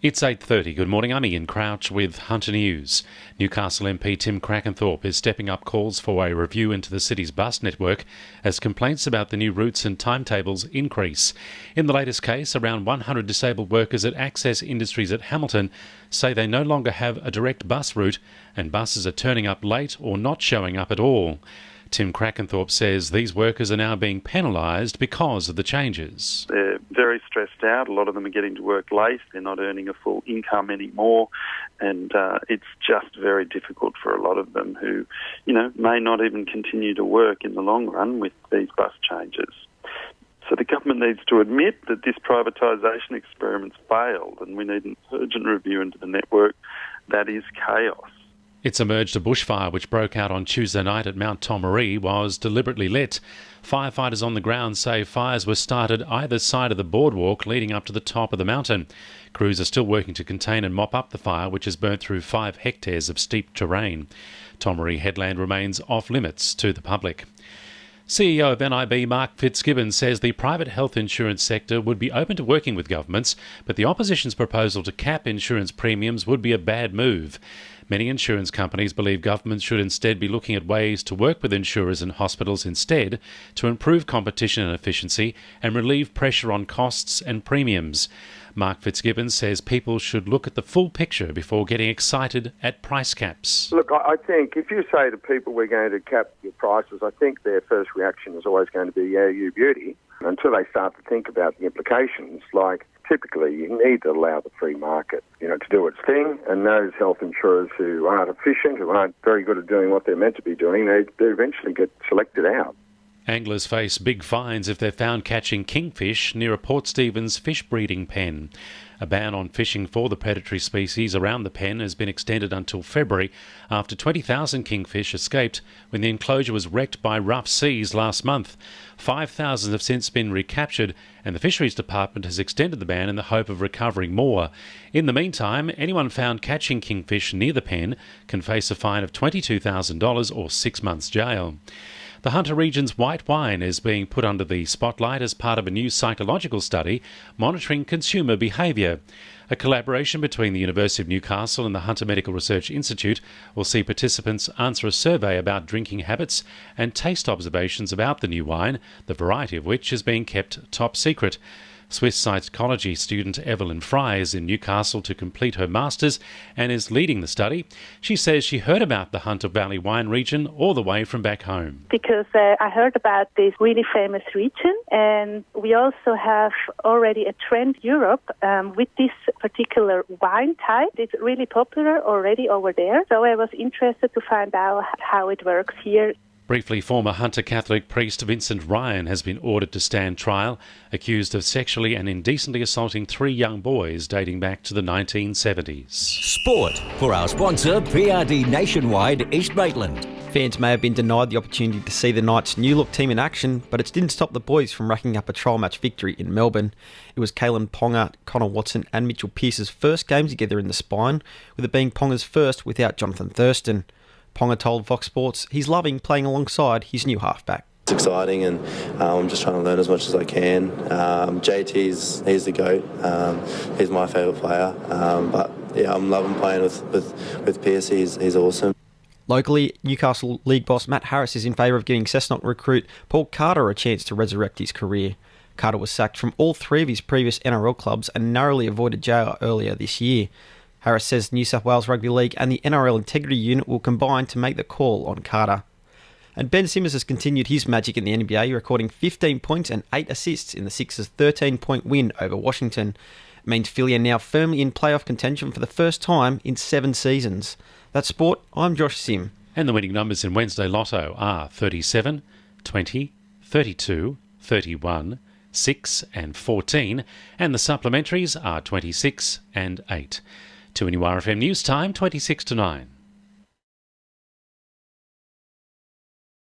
It's 8:30. Good morning. I'm Ian Crouch with Hunter News. Newcastle MP Tim Crackenthorpe is stepping up calls for a review into the city's bus network as complaints about the new routes and timetables increase. In the latest case, around 100 disabled workers at Access Industries at Hamilton say they no longer have a direct bus route and buses are turning up late or not showing up at all. Tim Crackenthorpe says these workers are now being penalised because of the changes. They're very stressed out. A lot of them are getting to work late. They're not earning a full income anymore. And it's just very difficult for a lot of them who, may not even continue to work in the long run with these bus changes. So the government needs to admit that this privatisation experiment's failed and we need an urgent review into the network. That is chaos. It's emerged a bushfire which broke out on Tuesday night at Mount Tomaree was deliberately lit. Firefighters on the ground say fires were started either side of the boardwalk leading up to the top of the mountain. Crews are still working to contain and mop up the fire, which has burnt through 5 hectares of steep terrain. Tomaree headland remains off limits to the public. CEO of NIB Mark Fitzgibbon says the private health insurance sector would be open to working with governments, but the opposition's proposal to cap insurance premiums would be a bad move. Many insurance companies believe governments should instead be looking at ways to work with insurers and hospitals instead to improve competition and efficiency and relieve pressure on costs and premiums. Mark Fitzgibbon says people should look at the full picture before getting excited at price caps. Look, I think if you say to people we're going to cap your prices, I think their first reaction is always going to be, yeah, you beauty, until they start to think about the implications, like typically you need to allow the free market, to do its thing, and those health insurers who aren't efficient, who aren't very good at doing what they're meant to be doing, they eventually get selected out. Anglers face big fines if they're found catching kingfish near a Port Stephens fish breeding pen. A ban on fishing for the predatory species around the pen has been extended until February after 20,000 kingfish escaped when the enclosure was wrecked by rough seas last month. 5,000 have since been recaptured and the Fisheries Department has extended the ban in the hope of recovering more. In the meantime, anyone found catching kingfish near the pen can face a fine of $22,000 or 6 months jail. The Hunter region's white wine is being put under the spotlight as part of a new psychological study monitoring consumer behaviour. A collaboration between the University of Newcastle and the Hunter Medical Research Institute will see participants answer a survey about drinking habits and taste observations about the new wine, the variety of which is being kept top secret. Swiss psychology student Evelyn Fry is in Newcastle to complete her master's and is leading the study. She says she heard about the Hunter Valley wine region all the way from back home. Because I heard about this really famous region, and we also have already a trend in Europe with this particular wine type. It's really popular already over there, so I was interested to find out how it works here. Briefly, former Hunter Catholic priest Vincent Ryan has been ordered to stand trial, accused of sexually and indecently assaulting 3 young boys dating back to the 1970s. Sport for our sponsor, PRD Nationwide East Maitland. Fans may have been denied the opportunity to see the Knights' new-look team in action, but it didn't stop the boys from racking up a trial match victory in Melbourne. It was Kalen Ponga, Connor Watson and Mitchell Pearce's first game together in the Spine, with it being Ponga's first without Jonathan Thurston. Ponga told Fox Sports he's loving playing alongside his new halfback. It's exciting and I'm just trying to learn as much as I can. He's the GOAT. He's my favourite player. I'm loving playing with Pierce. He's awesome. Locally, Newcastle League boss Matt Harris is in favour of giving Cessnock recruit Paul Carter a chance to resurrect his career. Carter was sacked from all 3 of his previous NRL clubs and narrowly avoided jail earlier this year. Harris says New South Wales Rugby League and the NRL Integrity Unit will combine to make the call on Carter. And Ben Simmons has continued his magic in the NBA, recording 15 points and 8 assists in the Sixers' 13-point win over Washington. It means Philly are now firmly in playoff contention for the first time in 7 seasons. That's sport. I'm Josh Sim. And the winning numbers in Wednesday Lotto are 37, 20, 32, 31, 6 and 14, and the supplementaries are 26 and 8. 2NURFM News Time, 26 to 9.